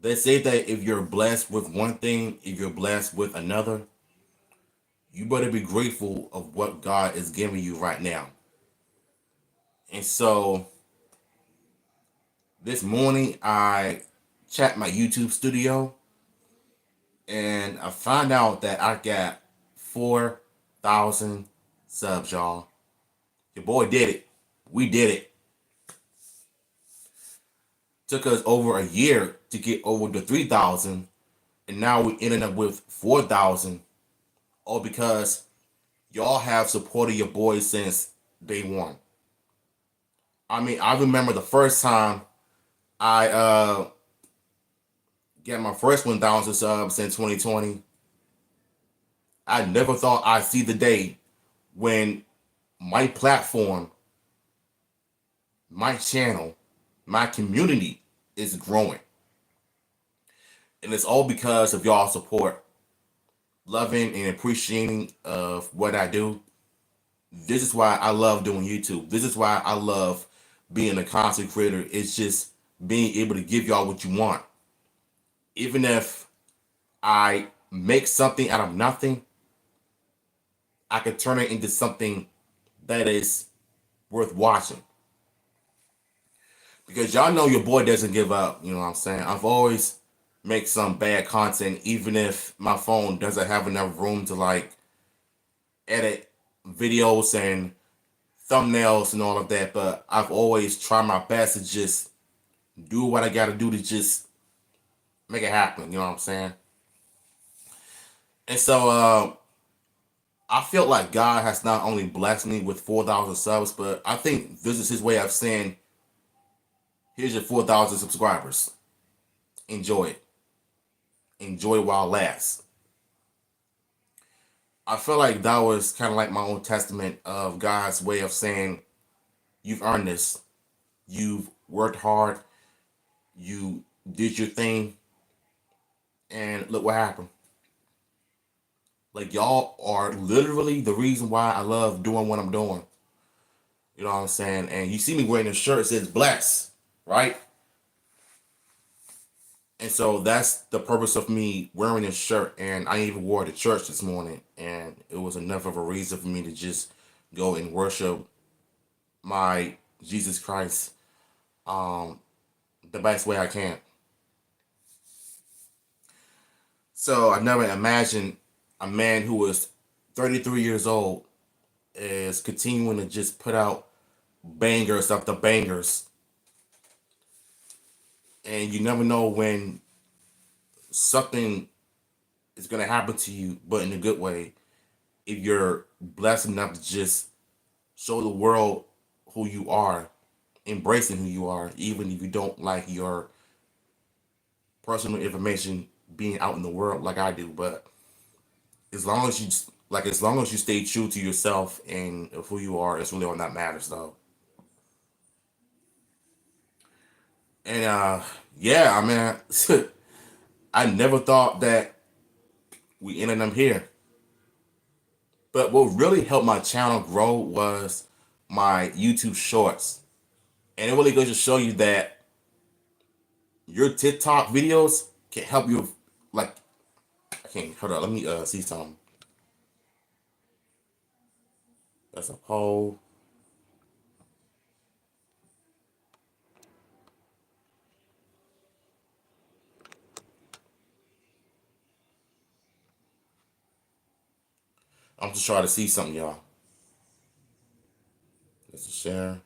They say that if you're blessed with one thing, if you're blessed with another, you better be grateful of what God is giving you right now. And so this morning I checked my YouTube studio and I found out that I got 4,000 subs, y'all. Your boy did it. We did it. Took us over a year to get over the 3,000, and now we ended up with 4,000, all because y'all have supported your boy since day one. I mean, I remember the first time I got my first 1,000 subs in 2020. I never thought I'd see the day when my platform, my channel, my community is growing. And it's all because of y'all support, loving and appreciating of what I do. This is why I love doing YouTube. This is why I love being a content creator. It's just being able to give y'all what you want. Even if I make something out of nothing, I could turn it into something that is worth watching. Because y'all know your boy doesn't give up. You know what I'm saying? I've always make some bad content, even if my phone doesn't have enough room to like edit videos and thumbnails and all of that. But I've always tried my best to just do what I got to do to just make it happen. You know what I'm saying? And so I felt like God has not only blessed me with 4,000 subs, but I think this is His way of saying, "Here's your 4,000 subscribers. Enjoy it. Enjoy it while it lasts." I feel like that was kind of like my own testament of God's way of saying, "You've earned this. You've worked hard. You did your thing, and look what happened." Like, y'all are literally the reason why I love doing what I'm doing. You know what I'm saying? And you see me wearing a shirt that says "Bless," right? And so that's the purpose of me wearing this shirt. And I even wore it to church this morning, and it was enough of a reason for me to just go and worship my Jesus Christ um, the best way I can. So I never imagined a man who was 33 years old is continuing to just put out bangers after bangers. And you never know when something is going to happen to you, but in a good way, if you're blessed enough to just show the world who you are, embracing who you are, even if you don't like your personal information being out in the world like I do. But as long as you stay true to yourself and of who you are, it's really all that matters, though. And yeah, I mean, I never thought that we ended up here. But what really helped my channel grow was my YouTube shorts. And it really goes to show you that your TikTok videos can help you. Like, I can't, hold on, let me see something. That's a poll. I'm just trying to see something, y'all. Let's share.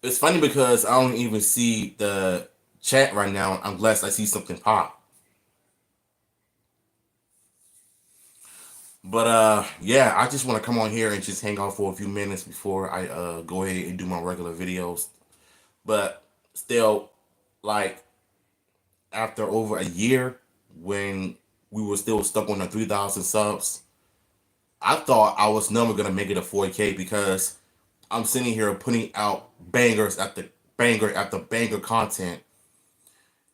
It's funny because I don't even see the chat right now unless I see something pop. But yeah, I just want to come on here and just hang out for a few minutes before I go ahead and do my regular videos. But still, like, after over a year, when we were still stuck on the 3,000 subs, I thought I was never gonna make it to 4K because I'm sitting here putting out bangers after banger after banger content,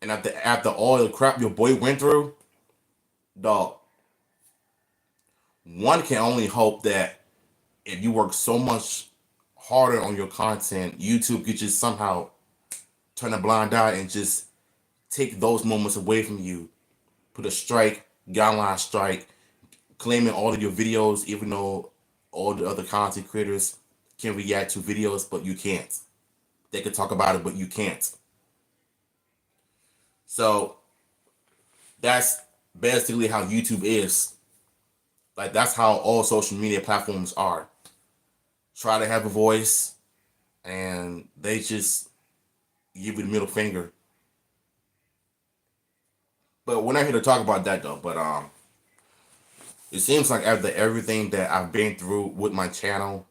and after all the crap your boy went through, dog, one can only hope that if you work so much harder on your content, YouTube could just somehow turn a blind eye and just take those moments away from you. Put a strike, guideline strike, claiming all of your videos, even though all the other content creators can react to videos, but you can't. They can talk about it, but you can't. So that's basically how YouTube is. Like, that's how all social media platforms are. Try to have a voice, and they just give you the middle finger. But we're not here to talk about that though. But it seems like after everything that I've been through with my channel,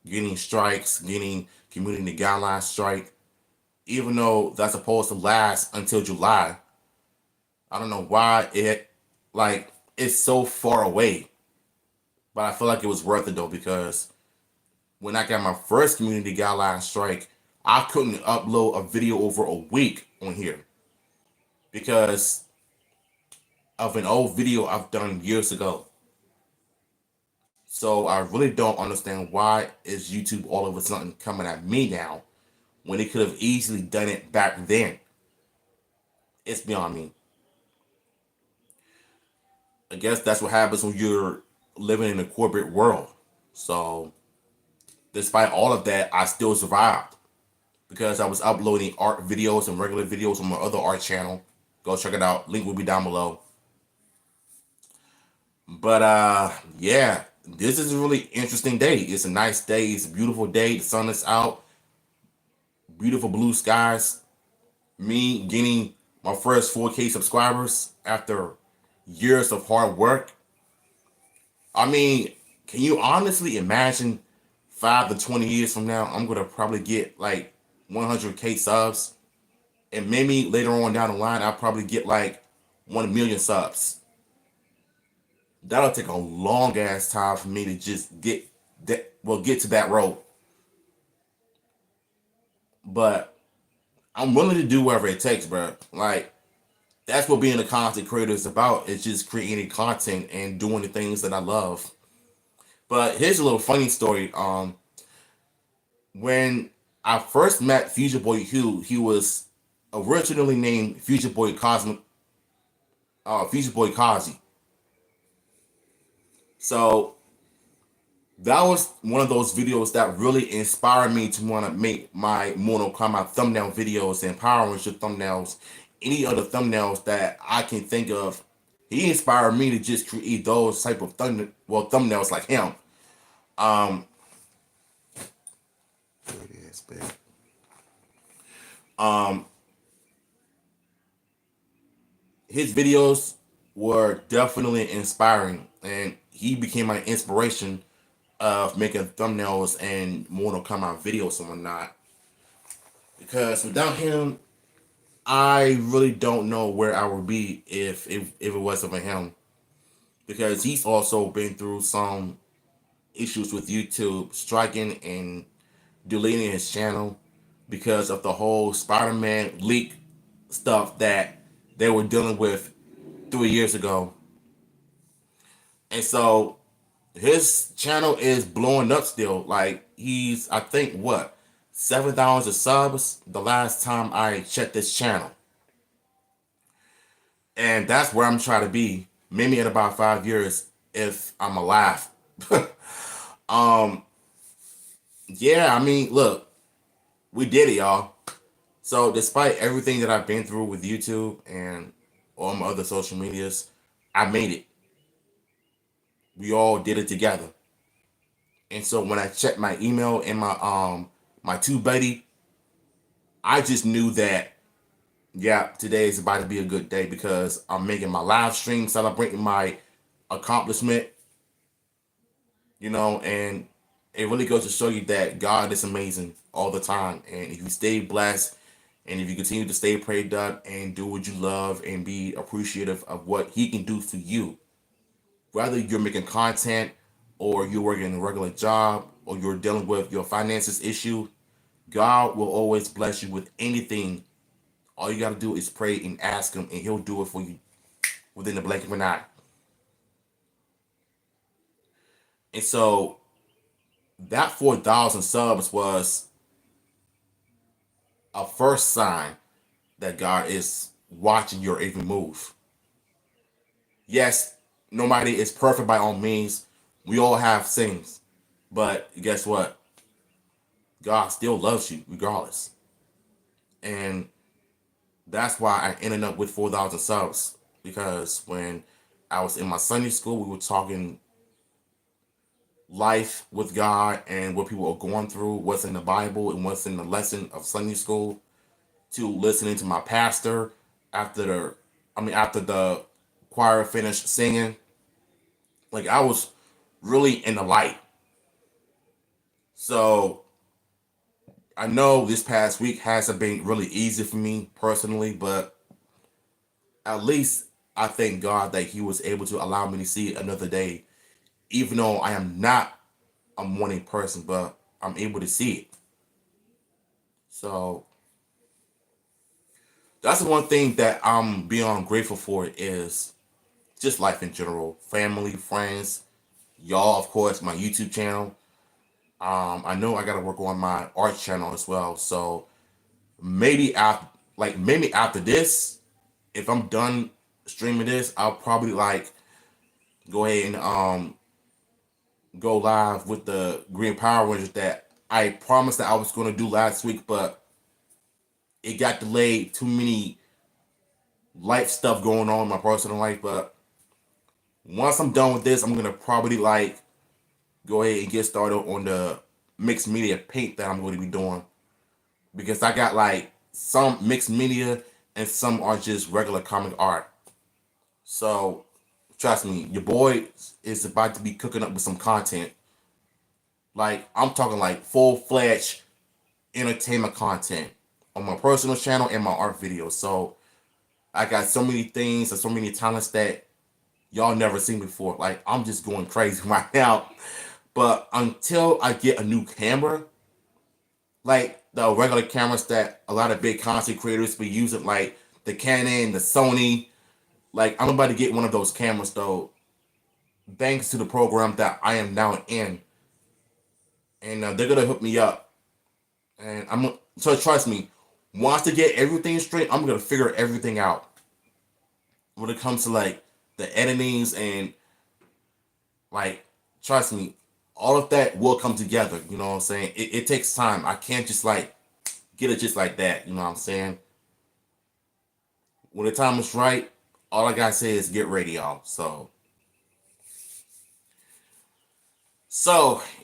getting strikes, getting community guidelines strike, even though that's supposed to last until July, I don't know why it's so far away. But I feel like it was worth it though, because when I got my first community guideline strike, I couldn't upload a video over a week on here because of an old video I've done years ago. So I really don't understand why is YouTube all of a sudden coming at me now when it could have easily done it back then. It's beyond me. I guess that's what happens when you're living in a corporate world. So despite all of that, I still survived because I was uploading art videos and regular videos on my other art channel. Go check it out. Link will be down below. But yeah, this is a really interesting day. It's a nice day. It's a beautiful day. The sun is out. Beautiful blue skies. Me getting my first 4K subscribers after years of hard work. I mean, can you honestly imagine 5 to 20 years from now, I'm gonna probably get like 100K subs, and maybe later on down the line, I'll probably get like 1 million subs. That'll take a long ass time for me to just get get to that road. But I'm willing to do whatever it takes, bro. Like, that's what being a content creator is about. It's just creating content and doing the things that I love. But here's a little funny story. When I first met Future Boy Hugh, he was originally named Future Boy Cosmic, Future Boy Kazi. So that was one of those videos that really inspired me to want to make my Mortal Kombat thumbnail videos and Power Ranger thumbnails, any other thumbnails that I can think of. He inspired me to just create those type of thumbnails like him. There it is, babe. Um, his videos were definitely inspiring, and he became my inspiration of making thumbnails and Mortal Kombat videos and whatnot. Because without him, I really don't know where I would be if it wasn't for him. Because he's also been through some issues with YouTube striking and deleting his channel because of the whole Spider-Man leak stuff that they were dealing with 3 years ago. And so his channel is blowing up still. Like, he's, I think, what, 7,000 subs the last time I checked this channel. And that's where I'm trying to be. Maybe in about 5 years if I'm alive. Yeah, I mean, look, we did it, y'all. So despite everything that I've been through with YouTube and all my other social medias, I made it. We all did it together. And so when I checked my email and my TubeBuddy, I just knew that, yeah, today is about to be a good day because I'm making my live stream celebrating my accomplishment, and it really goes to show you that God is amazing all the time. And if you stay blessed and if you continue to stay prayed up and do what you love and be appreciative of what he can do for you, whether you're making content or you're working a regular job or you're dealing with your finances issue, God will always bless you with anything. All you got to do is pray and ask him, and he'll do it for you within the blink of an eye. And so that 4,000 subs was a first sign that God is watching your every move. Yes, nobody is perfect by all means. We all have sins. But guess what? God still loves you regardless. And that's why I ended up with 4,000 subs. Because when I was in my Sunday school, we were talking life with God and what people are going through, what's in the Bible and what's in the lesson of Sunday school, to listening to my pastor after after the choir finished singing. Like I was really in the light. So I know this past week hasn't been really easy for me personally, but at least I thank God that He was able to allow me to see another day, even though I am not a morning person, but I'm able to see it. So that's the one thing that I'm beyond grateful for is just life in general, family, friends, y'all, of course, my YouTube channel. I know I gotta work on my art channel as well. So maybe after, maybe after this, if I'm done streaming this, I'll probably like go ahead and go live with the Green Power Rangers that I promised that I was going to do last week, but it got delayed. Too many life stuff going on in my personal life. But once I'm done with this, I'm gonna probably like go ahead and get started on the mixed media paint that I'm going to be doing, because I got like some mixed media and some are just regular comic art. So trust me, your boy is about to be cooking up with some content. Like I'm talking like full fledged entertainment content on my personal channel and my art videos. So I got so many things and so many talents that y'all never seen before. Like I'm just going crazy right now. But until I get a new camera, like the regular cameras that a lot of big content creators be using, like the Canon, the Sony, like I'm about to get one of those cameras though, thanks to the program that I am now in, and they're gonna hook me up, and I'm so trust me. Once to get everything straight, I'm gonna figure everything out when it comes to like the editings and like trust me, all of that will come together. You know what I'm saying? It takes time. I can't just like get it just like that. You know what I'm saying? When the time is right, all I gotta say is get ready, y'all. So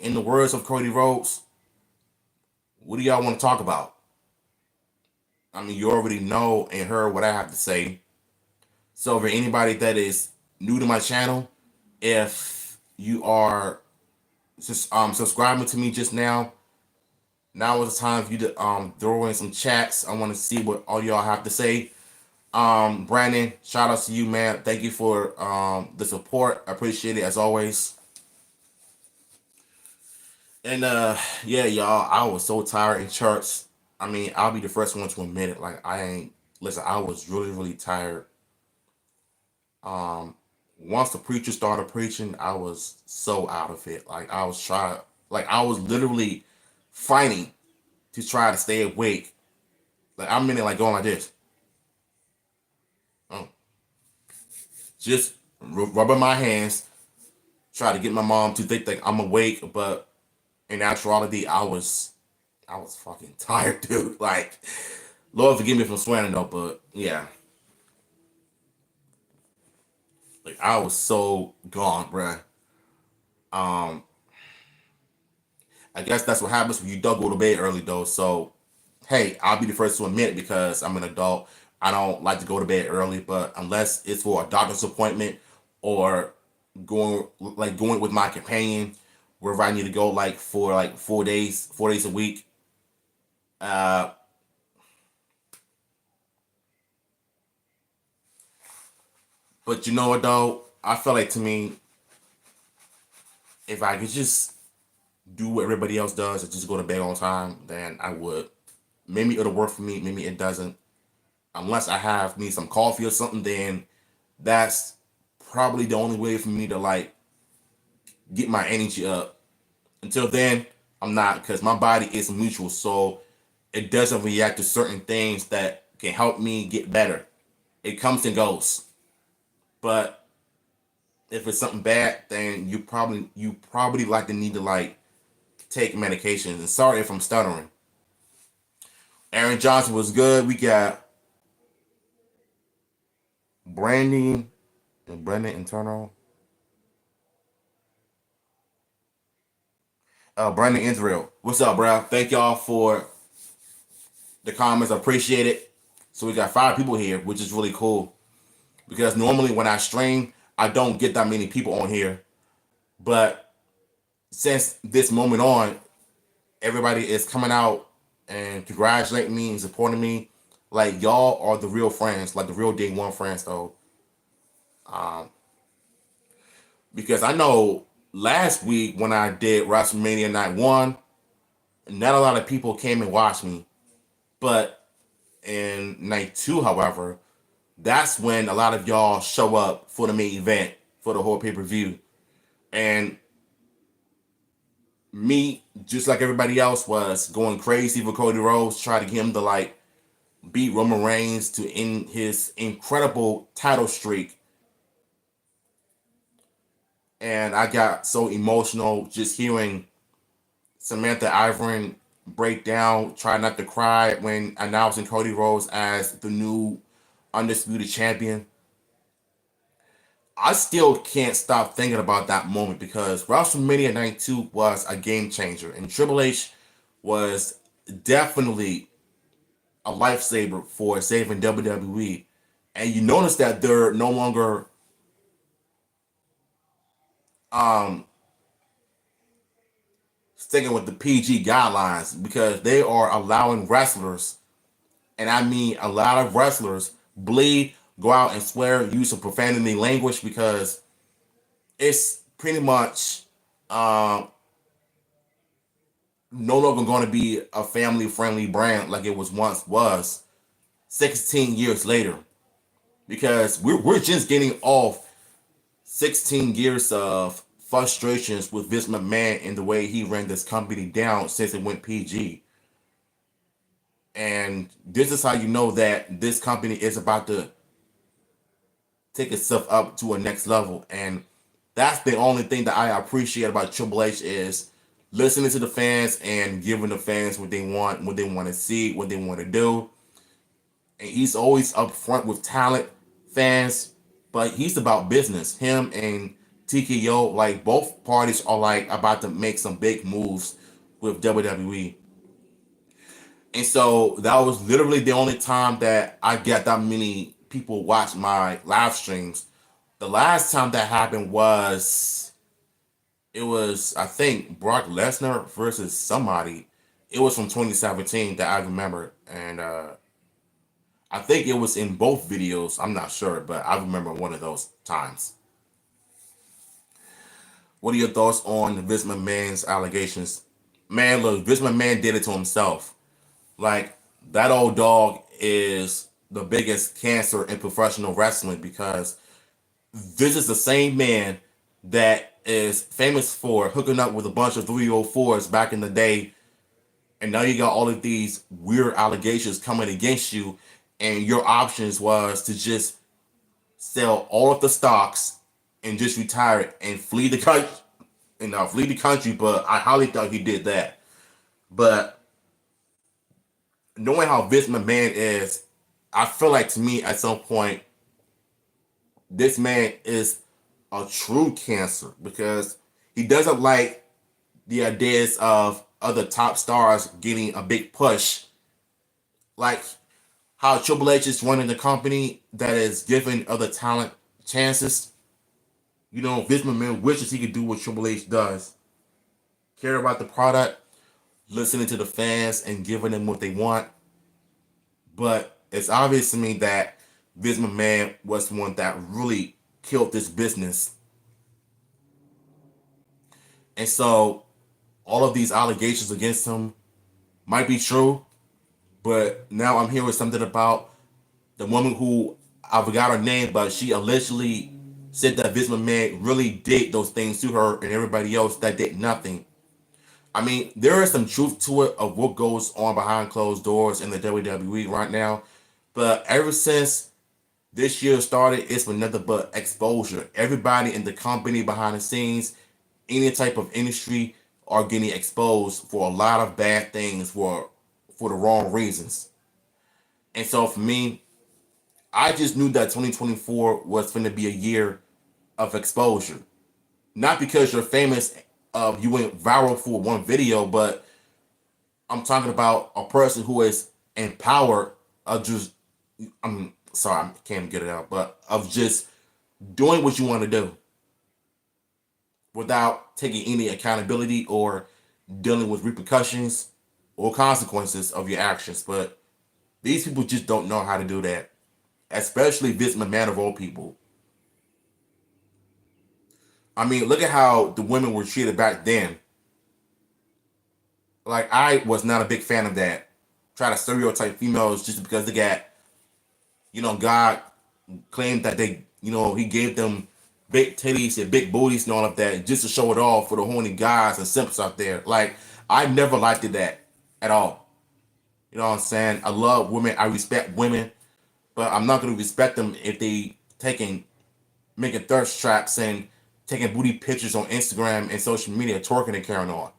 in the words of Cody Rhodes, what do y'all want to talk about? I mean, you already know and heard what I have to say. So for anybody that is new to my channel, if you are just subscribing to me just now is the time for you to throw in some chats. I want to see what all y'all have to say. Brandon, shout out to you, man. Thank you for the support. I appreciate it as always. And yeah, y'all, I was so tired in church. I mean, I'll be the first one to admit it. Like I ain't listen, I was really, really tired. Um Once the preacher started preaching, I was so out of it. Like I was literally fighting to try to stay awake. Like I'm in it like going like this. Oh, just rubbing my hands, try to get my mom to think that I'm awake, but in actuality, I was fucking tired, dude. Like, Lord forgive me for swearing though, but yeah, like I was so gone, bruh. Um, I guess that's what happens when you don't go to bed early though. So, hey, I'll be the first to admit it because I'm an adult. I don't like to go to bed early, but unless it's for a doctor's appointment or going with my companion wherever I need to go, like for like 4 days a week. Uh, but you know what though? I feel like to me, if I could just do what everybody else does and just go to bed on time, then I would. Maybe it'll work for me, maybe it doesn't. Unless I have me some coffee or something, then that's probably the only way for me to like get my energy up. Until then, I'm not, because my body is mutual, so it doesn't react to certain things that can help me get better. It comes and goes. But if it's something bad, then you probably like to need to like take medications. And sorry if I'm stuttering. Aaron Johnson was good. We got Brandon and Brandon Internal. Brandon Israel. What's up, bro? Thank y'all for the comments. I appreciate it. So we got 5 people here, which is really cool. Because normally when I stream, I don't get that many people on here. But since this moment on, everybody is coming out and congratulating me and supporting me. Like, y'all are the real friends, like the real day one friends, though. Because I know last week when I did WrestleMania Night 1, not a lot of people came and watched me. But in Night 2, however, that's when a lot of y'all show up for the main event, for the whole pay-per-view. And me, just like everybody else, was going crazy for Cody Rhodes, trying to get him to like beat Roman Reigns to end his incredible title streak. And I got so emotional just hearing Samantha Ivory break down, try not to cry when announcing Cody Rhodes as the new undisputed champion. I still can't stop thinking about that moment because WrestleMania Night 2 was a game changer, and Triple H was definitely a lifesaver for saving WWE. And you notice that they're no longer um, sticking with the PG guidelines because they are allowing wrestlers, and I mean a lot of wrestlers, bleed, go out and swear, use some profanity language because it's pretty much um, no longer going to be a family friendly brand like it was 16 years later. Because we're just getting off 16 years of frustrations with Vince McMahon and the way he ran this company down since it went PG. And this is how you know that this company is about to take itself up to a next level. And that's the only thing that I appreciate about Triple H is listening to the fans and giving the fans what they want, what they want to see, what they want to do. And he's always upfront with talent, fans, but he's about business. Him and TKO, like both parties are like about to make some big moves with WWE. And so that was literally the only time that I get that many people watch my live streams. The last time that happened was it was I think Brock Lesnar versus somebody. It was from 2017 that I remember, and I think it was in both videos. I'm not sure, but I remember one of those times. What are your thoughts on Vince McMahon's allegations? Man, look, Vince McMahon did it to himself. Like, that old dog is the biggest cancer in professional wrestling because this is the same man that is famous for hooking up with a bunch of 304s back in the day. And now you got all of these weird allegations coming against you. And your options was to just sell all of the stocks and just retire it and flee the country. And flee the country, but I highly doubt he did that. But knowing how Vince McMahon is, I feel like to me at some point, this man is a true cancer because he doesn't like the ideas of other top stars getting a big push. Like how Triple H is running the company that is giving other talent chances. You know, Vince McMahon wishes he could do what Triple H does. Care about the product, listening to the fans, and giving them what they want. But it's obvious to me that Vince McMahon was the one that really killed this business. And so all of these allegations against him might be true, but now I'm hearing something about the woman who I forgot her name, but she allegedly said that Vince McMahon really did those things to her and everybody else that did nothing. I mean, there is some truth to it of what goes on behind closed doors in the WWE right now. But ever since this year started, it's been nothing but exposure. Everybody in the company behind the scenes, any type of industry, are getting exposed for a lot of bad things for the wrong reasons. And so for me, I just knew that 2024 was going to be a year of exposure. Not because you're famous, you went viral for one video, but I'm talking about a person who is empowered of just, I'm sorry, I can't get it out, but of just doing what you want to do without taking any accountability or dealing with repercussions or consequences of your actions. But these people just don't know how to do that, especially Vince McMahon of all people. I mean, look at how the women were treated back then. Like, I was not a big fan of that. Try to stereotype females just because they got, God claimed that he gave them big titties and big booties and all of that just to show it off for the horny guys and simps out there. Like, I never liked it that at all. You know what I'm saying? I love women. I respect women, but I'm not going to respect them if they making thirst traps and taking booty pictures on Instagram and social media, twerking and carrying on.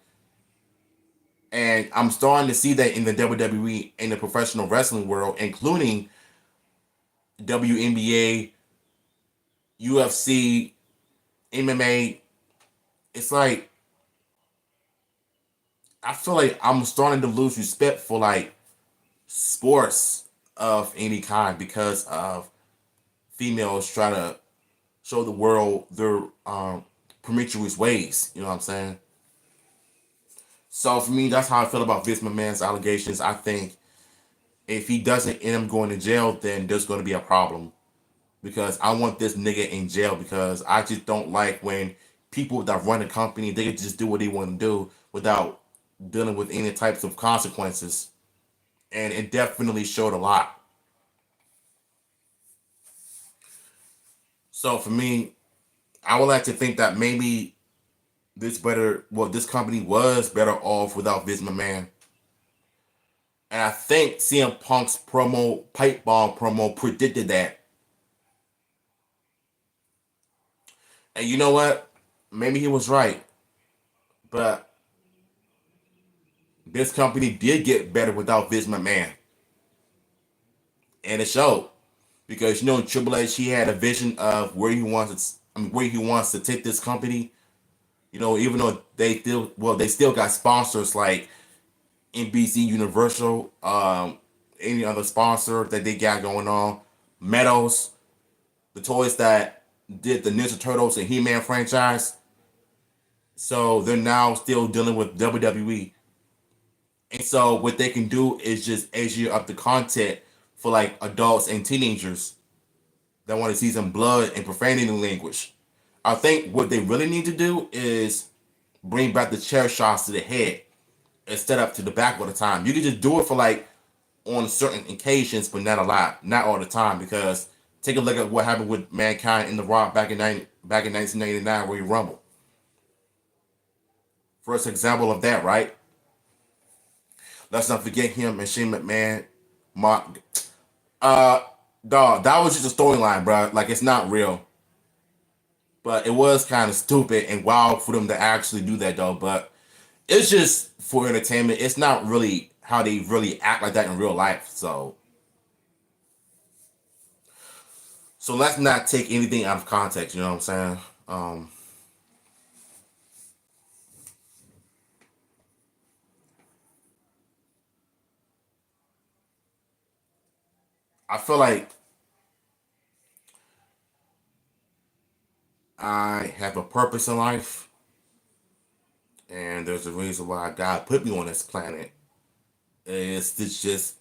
And I'm starting to see that in the WWE, in the professional wrestling world, including WNBA, UFC, MMA. It's like, I feel like I'm starting to lose respect for like sports of any kind because of females trying to show the world their promiscuous ways. You know what I'm saying? So for me, that's how I feel about Vince McMahon's allegations. I think if he doesn't end up going to jail, then there's going to be a problem because I want this nigga in jail because I just don't like when people that run a company they can just do what they want to do without dealing with any types of consequences. And it definitely showed a lot. So for me, I would like to think that maybe this company was better off without Vince McMahon. And I think CM Punk's pipe bomb promo predicted that. And you know what? Maybe he was right. But this company did get better without Vince McMahon. And it showed. Because Triple H he had a vision of where he wants to take this company. Even though they still got sponsors like NBC Universal, any other sponsor that they got going on, Meadows, the toys that did the Ninja Turtles and He-Man franchise. So they're now still dealing with WWE. And so what they can do is just edge up the content for like adults and teenagers that want to see some blood and profanity language. I think what they really need to do is bring back the chair shots to the head instead up to the back all the time. You can just do it for like on certain occasions, but not a lot, not all the time. Because take a look at what happened with Mankind in The Rock back in 1989, where he rumbled. First example of that, right? Let's not forget him and Shane McMahon. Mark, uh, dog, that was just a storyline, bro. Like it's not real, but it was kind of stupid and wild for them to actually do that, though. But it's just for entertainment. It's not really how they really act like that in real life. So let's not take anything out of context. You know what I'm saying? I feel like I have a purpose in life, and there's a reason why God put me on this planet. Is to just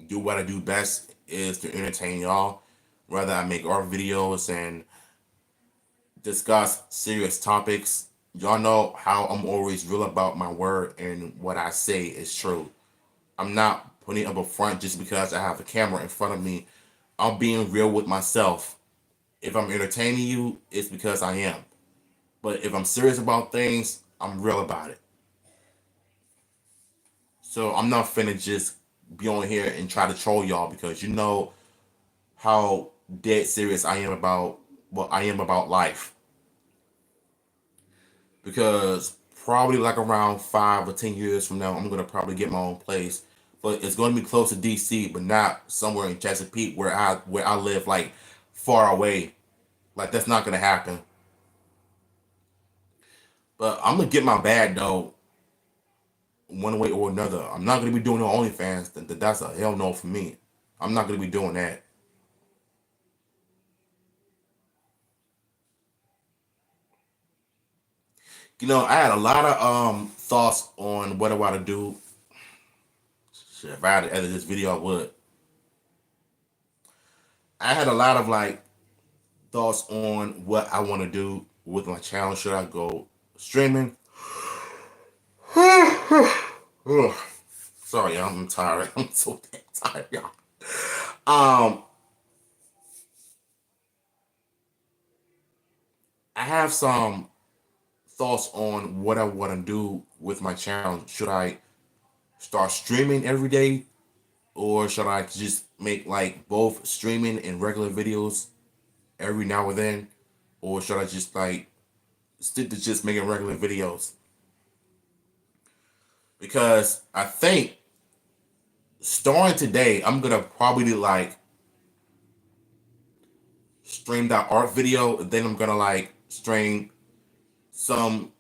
do what I do best is to entertain y'all. Whether I make art videos and discuss serious topics, y'all know how I'm always real about my word and what I say is true. I'm not putting up a front just because I have a camera in front of me. I'm being real with myself. If I'm entertaining you, it's because I am. But if I'm serious about things, I'm real about it. So I'm not finna just be on here and try to troll y'all because you know how dead serious I am about what I am about life. Because probably like around 5 or 10 years from now, I'm gonna probably get my own place, but it's gonna be close to DC, but not somewhere in Chesapeake where I live like far away. Like that's not gonna happen. But I'm gonna get my bag though, one way or another. I'm not gonna be doing no OnlyFans. That's a hell no for me. I'm not gonna be doing that. You know, I had a lot of thoughts on what I want to do. Shit, if I had to edit this video, I would. I had a lot of like thoughts on what I want to do with my channel. Should I go streaming? Ugh. Sorry, y'all, I'm tired. I'm so damn tired, y'all. Um, I have some thoughts on what I want to do with my channel. Should I start streaming every day, or should I just make like both streaming and regular videos every now and then, or should I just like stick to just making regular videos? Because I think starting today, I'm gonna probably like stream that art video, and then I'm gonna like stream some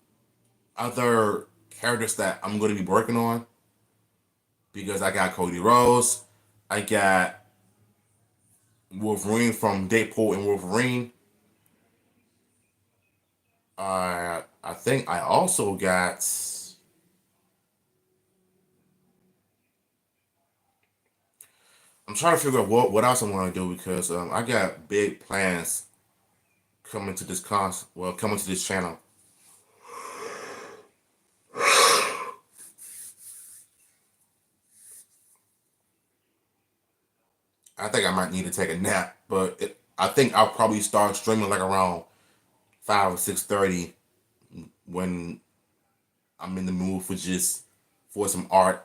other characters that I'm gonna be working on. Because I got Cody Rose, I got Wolverine from Deadpool and Wolverine. I think I also got. I'm trying to figure out what else I want to do because I got big plans coming to this coming to this channel. I think I might need to take a nap, but I think I'll probably start streaming like around 5 or 6:30 when I'm in the mood for some art.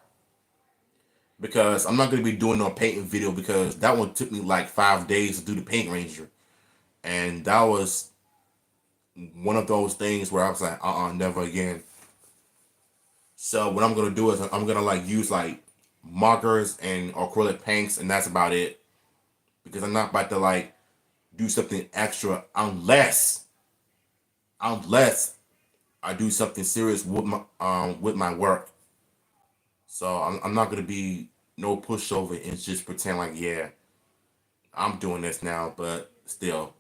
Because I'm not gonna be doing no painting video because that one took me like 5 days to do the paint ranger, and that was one of those things where I was like, never again. So what I'm gonna do is I'm gonna like use like markers and acrylic paints, and that's about it. Because I'm not about to like do something extra unless I do something serious with my work. So I'm not gonna be no pushover and just pretend like yeah I'm doing this now, but still.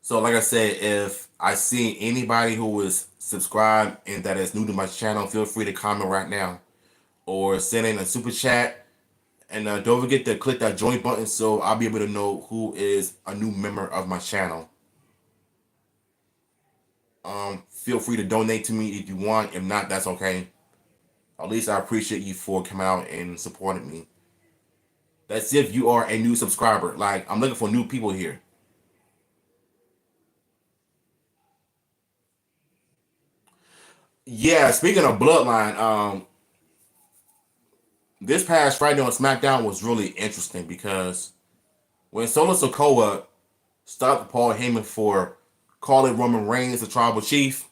So like I said, if I see anybody who is subscribed and that is new to my channel, feel free to comment right now or send in a super chat. And don't forget to click that join button so I'll be able to know who is a new member of my channel. Feel free to donate to me if you want. If not, that's okay. At least I appreciate you for coming out and supporting me. That's if you are a new subscriber. Like I'm looking for new people here. Yeah, speaking of Bloodline, this past Friday on SmackDown was really interesting because when Solo Sikoa stopped Paul Heyman for calling Roman Reigns the tribal chief,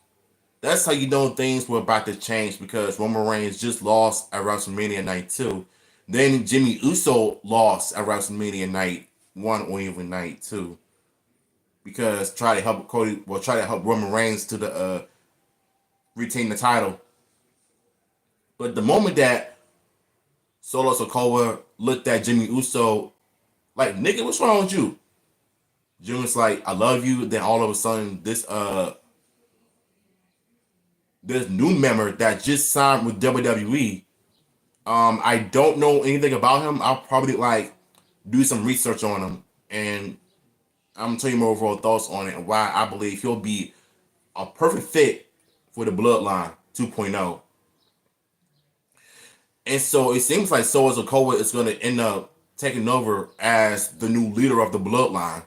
that's how you know things were about to change because Roman Reigns just lost at WrestleMania Night 2. Then Jimmy Uso lost at WrestleMania Night 1 or even Night 2 because try to help Roman Reigns to the retain the title. But the moment that Solo Sikoa looked at Jimmy Uso like, nigga, what's wrong with you? Jimmy's like, I love you. Then all of a sudden, this new member that just signed with WWE. I don't know anything about him. I'll probably like do some research on him, and I'm gonna tell you my overall thoughts on it and why I believe he'll be a perfect fit for the Bloodline 2.0. And so it seems like Solo Sikoa is gonna end up taking over as the new leader of the Bloodline.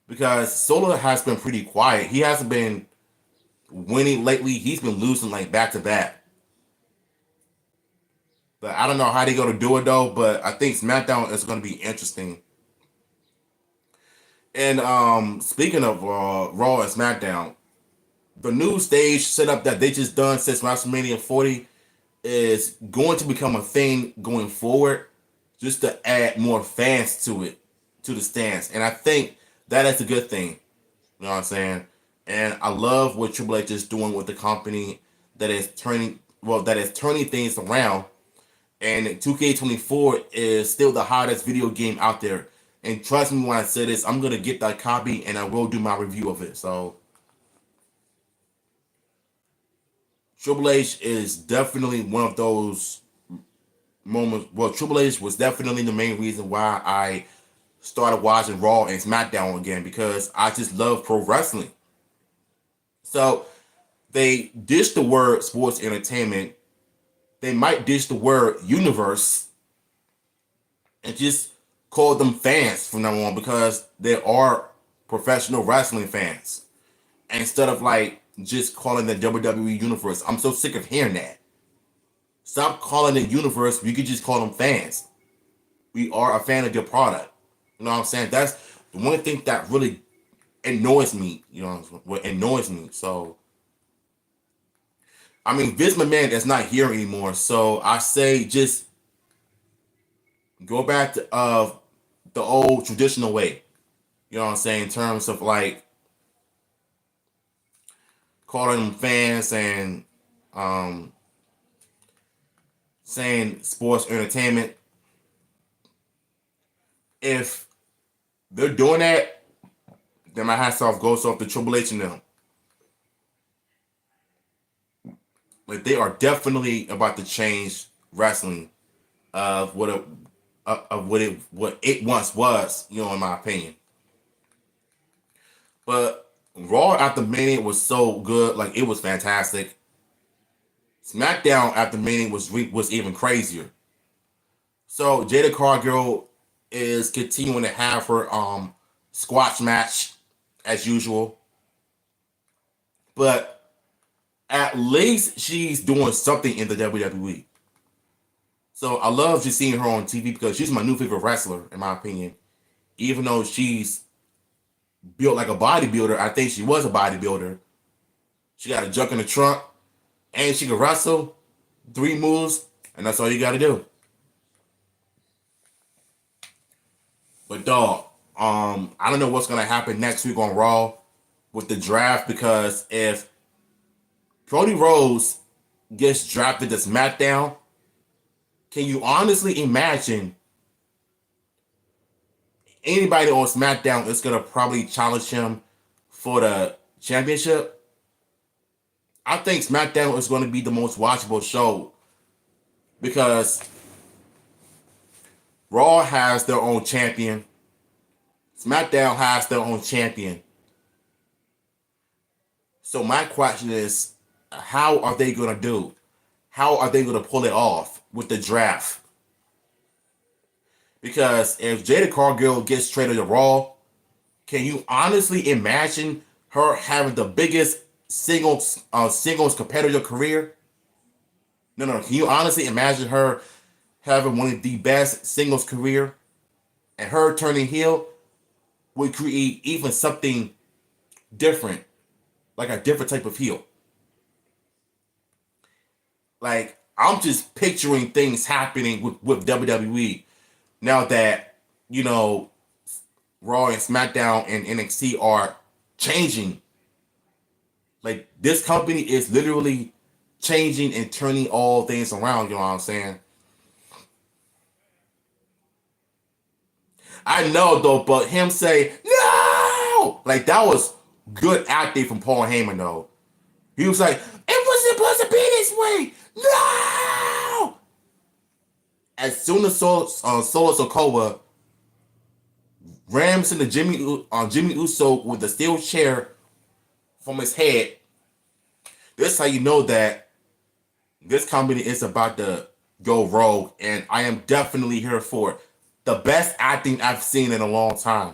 because Solo has been pretty quiet. He hasn't been winning lately. He's been losing like back to back. But I don't know how they're gonna do it though. But I think SmackDown is gonna be interesting. And speaking of Raw and SmackDown, the new stage setup that they just done since WrestleMania 40 is going to become a thing going forward, just to add more fans to it, to the stands. And I think that is a good thing. You know what I'm saying? And I love what Triple H is doing with the company that is turning things around. And 2K24 is still the hottest video game out there. And trust me when I say this, I'm gonna get that copy and I will do my review of it. So Triple H is definitely one of those moments. Well, Triple H was definitely the main reason why I started watching Raw and SmackDown again, because I just love pro wrestling. So they ditched the word sports entertainment. They might ditch the word universe and just call them fans from now on, because they are professional wrestling fans. Instead of like just calling the WWE universe. I'm so sick of hearing that. Stop calling it universe. We could just call them fans. We are a fan of your product. You know what I'm saying? That's the one thing that really annoys me. You know what annoys me. So I mean, Vince McMahon is not here anymore. So I say just go back to the old traditional way. You know what I'm saying? In terms of like calling them fans and um, saying sports entertainment. If they're doing that, then my hats off goes off to Triple H and them. Like they are definitely about to change wrestling of what it once was, you know, in my opinion. But Raw after Mania was so good, like it was fantastic. SmackDown after Mania was even crazier. So Jada Cargill is continuing to have her squash match as usual, but at least she's doing something in the WWE. So I love just seeing her on TV because she's my new favorite wrestler, in my opinion. Even though she's built like a bodybuilder, I think she was a bodybuilder. She got a junk in the trunk, and she can wrestle 3 moves, and that's all you got to do. But dog, I don't know what's gonna happen next week on Raw with the draft, because if Cody Rhodes gets drafted to SmackDown, can you honestly imagine anybody on SmackDown is gonna probably challenge him for the championship? I think SmackDown is going to be the most watchable show because Raw has their own champion, SmackDown has their own champion. So my question is, how are they going to do? How are they going to pull it off with the draft? Because if Jada Cargill gets traded to Raw, can you honestly imagine her having the biggest singles competitor career? No. Can you honestly imagine her having one of the best singles career, and her turning heel would create even something different, like a different type of heel. Like I'm just picturing things happening with WWE now that you know Raw and SmackDown and NXT are changing. Like this company is literally changing and turning all things around. You know what I'm saying? I know though, but him say no, like that was good acting from Paul Heyman though. He was like, it wasn't supposed to be this way. No. As soon as Solo Sokoa rams into Jimmy Uso with the steel chair from his head, this is how you know that this company is about to go rogue, and I am definitely here for it. The best acting I've seen in a long time.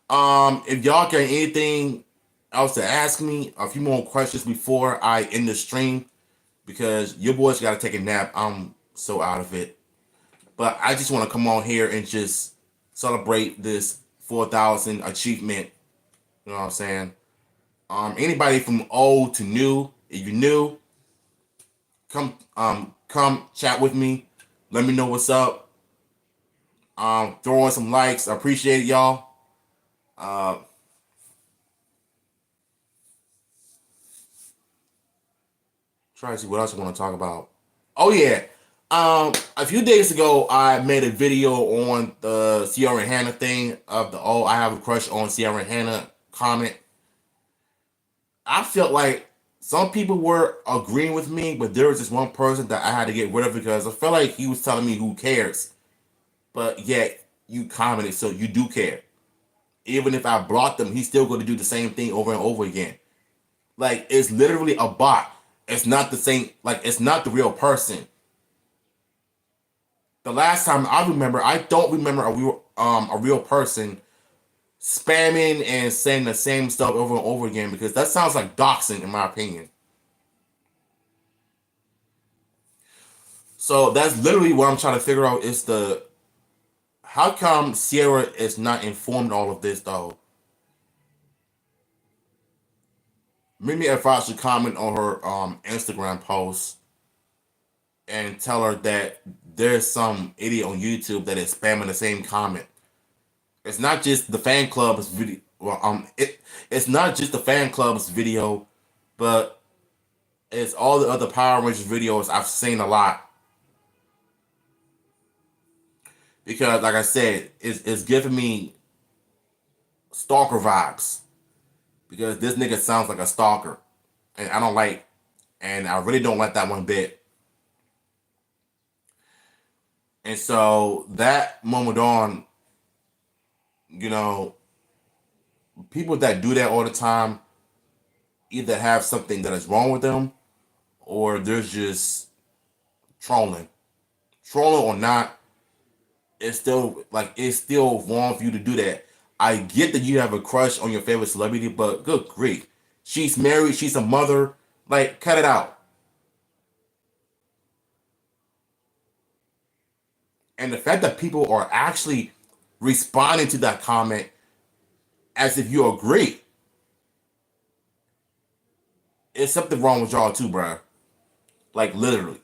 If y'all got anything else to ask me, a few more questions before I end the stream, because your boy's got to take a nap. I'm so out of it. But I just want to come on here and just celebrate this 4,000 achievement. You know what I'm saying? Anybody from old to new, if you're new, come chat with me. Let me know what's up. Throw in some likes. I appreciate it, y'all. Uh, try to see what else I want to talk about. Oh yeah. A few days ago, I made a video on the Sierra and Hannah thing of the I have a crush on Sierra and Hannah comment. I felt like some people were agreeing with me, but there was just one person that I had to get rid of because I felt like he was telling me who cares. But yet you commented, so you do care. Even if I blocked them, he's still going to do the same thing over and over again. Like, it's literally a bot. It's not the same. Like, it's not the real person. The last time I don't remember a real person spamming and saying the same stuff over and over again, because that sounds like doxing in my opinion. So that's literally what I'm trying to figure out is how come Sierra is not informed all of this though? Maybe if I should comment on her Instagram post and tell her that there's some idiot on YouTube that is spamming the same comment. It's not just the fan club's video. Well, it's not just the fan club's video, but it's all the other Power Rangers videos I've seen a lot. Because, like I said, it's giving me stalker vibes. Because this nigga sounds like a stalker, and I really don't like that one bit. And so that moment on, you know, people that do that all the time either have something that is wrong with them, or they're just trolling. Trolling or not, it's still wrong for you to do that. I get that you have a crush on your favorite celebrity, but good grief, she's married, she's a mother. Like, cut it out. And the fact that people are actually responding to that comment as if you agree, it's something wrong with y'all too, bruh. Like, literally.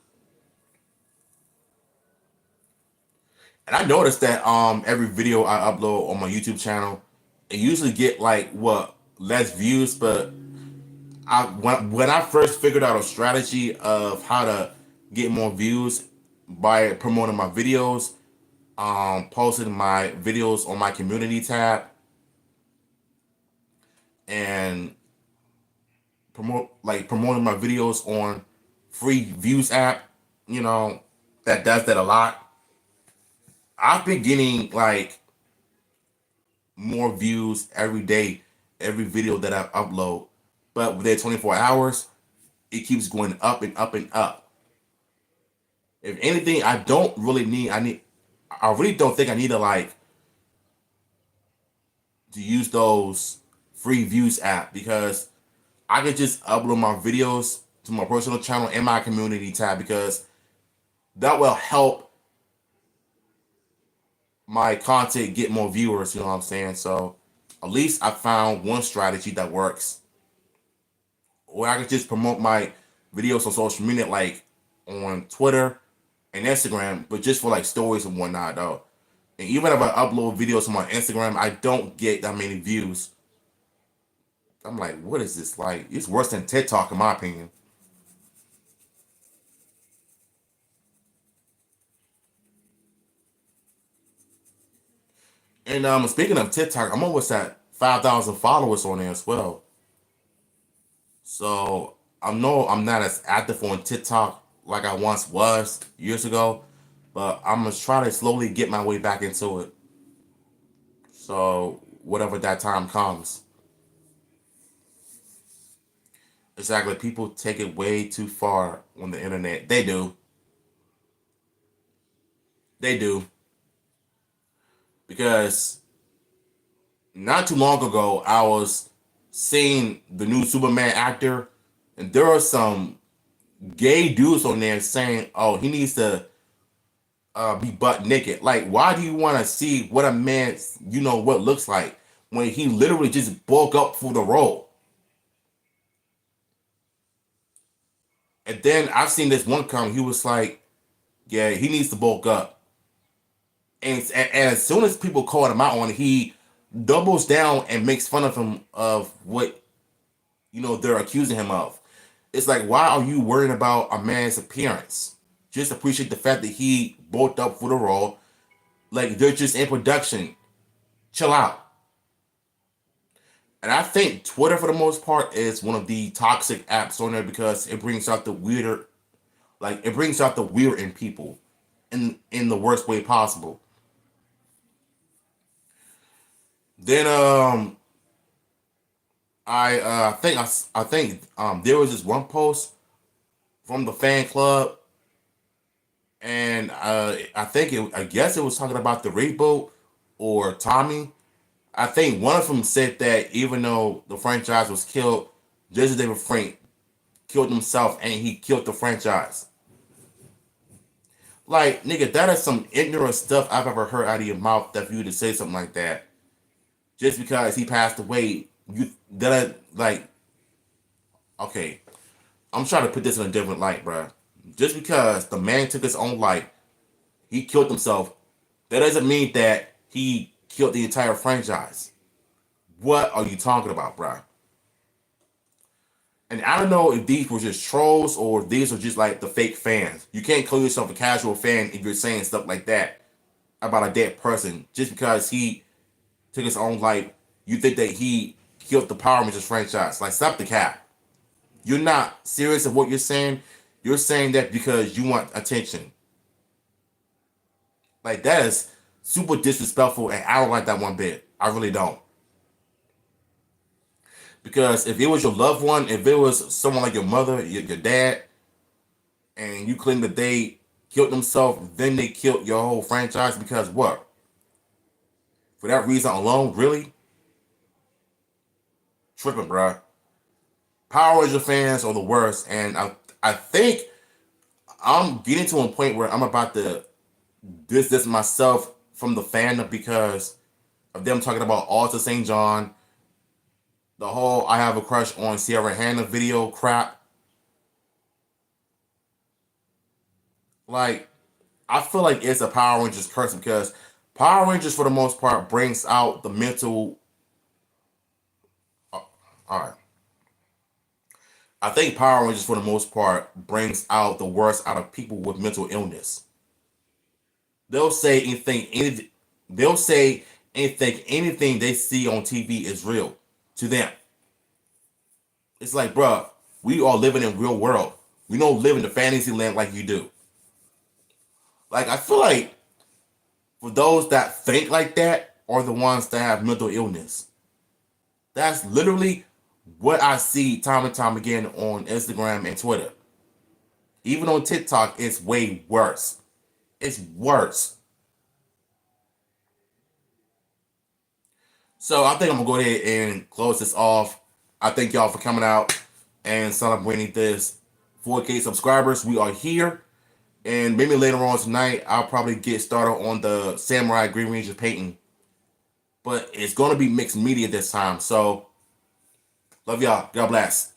And I noticed that every video I upload on my YouTube channel, it usually get like what less views, but when I first figured out a strategy of how to get more views by promoting my videos, posting my videos on my community tab, and promoting my videos on free views app, you know, that does that a lot. I've been getting like more views every day, every video that I upload. But within 24 hours, it keeps going up and up and up. If anything, I really don't think I need to use those free views app, because I could just upload my videos to my personal channel and my community tab, because that will help my content get more viewers, you know what I'm saying? So at least I found one strategy that works, where I could just promote my videos on social media, like on Twitter and Instagram, but just for like stories and whatnot though. And even if I upload videos on my Instagram, I don't get that many views. I'm like, what is this like? It's worse than TikTok in my opinion. And speaking of TikTok, I'm almost at 5,000 followers on there as well. So I know I'm not as active on TikTok like I once was years ago, but I'm gonna try to slowly get my way back into it. So whatever that time comes. Exactly. People take it way too far on the internet. They do. They do. Because not too long ago, I was seeing the new Superman actor, and there are some gay dudes on there saying, "Oh, he needs to be butt naked." Like, why do you want to see what a man's what looks like when he literally just bulk up for the role? And then I've seen this one comment. He was like, "Yeah, he needs to bulk up." And as soon as people call him out on it, he doubles down and makes fun of him of what they're accusing him of. It's like, why are you worrying about a man's appearance? Just appreciate the fact that he bulked up for the role. Like, they're just in production. Chill out. And I think Twitter, for the most part, is one of the toxic apps on there because it brings out the weirder, like it brings out the weird in people, in the worst way possible. Then I think there was this one post from the fan club, and I guess it was talking about the reboot or Tommy. I think one of them said that even though the franchise was killed, Jason David Frank killed himself and he killed the franchise. Like, nigga, that is some ignorant stuff I've ever heard out of your mouth, that for you to say something like that. Just because he passed away, like, okay, I'm trying to put this in a different light, bro. Just because the man took his own life, he killed himself, that doesn't mean that he killed the entire franchise. What are you talking about, bro? And I don't know if these were just trolls or if these are just like the fake fans. You can't call yourself a casual fan if you're saying stuff like that about a dead person just because he took his own life. You think that he killed the Power Rangers franchise? Like, stop the cap. You're not serious of what you're saying. You're saying that because you want attention. Like, that is super disrespectful, and I don't like that one bit. I really don't. Because if it was your loved one, if it was someone like your mother, your dad, and you claim that they killed themselves, then they killed your whole franchise because what? For that reason alone, really? Tripping, bruh. Power Ranger fans are the worst, and I think I'm getting to a point where I'm about to distance myself from the fandom because of them talking about Alta St. John, the whole "I have a crush on Sierra Hannah" video crap. Like, I feel like it's a Power Rangers curse because Power Rangers, for the most part, brings out the mental. All right, I think Power Rangers, for the most part, brings out the worst out of people with mental illness. They'll say anything. They'll say anything they see on TV is real to them. It's like, bruh, we are living in real world. We don't live in the fantasy land like you do. Like, I feel like for those that think like that are the ones that have mental illness. That's literally what I see time and time again on Instagram and Twitter. Even on TikTok, it's way worse. It's worse. So I think I'm gonna go ahead and close this off. I thank y'all for coming out and celebrating this 4K subscribers. We are here. And maybe later on tonight, I'll probably get started on the Samurai Green Ranger painting. But it's going to be mixed media this time. So, love y'all. God bless.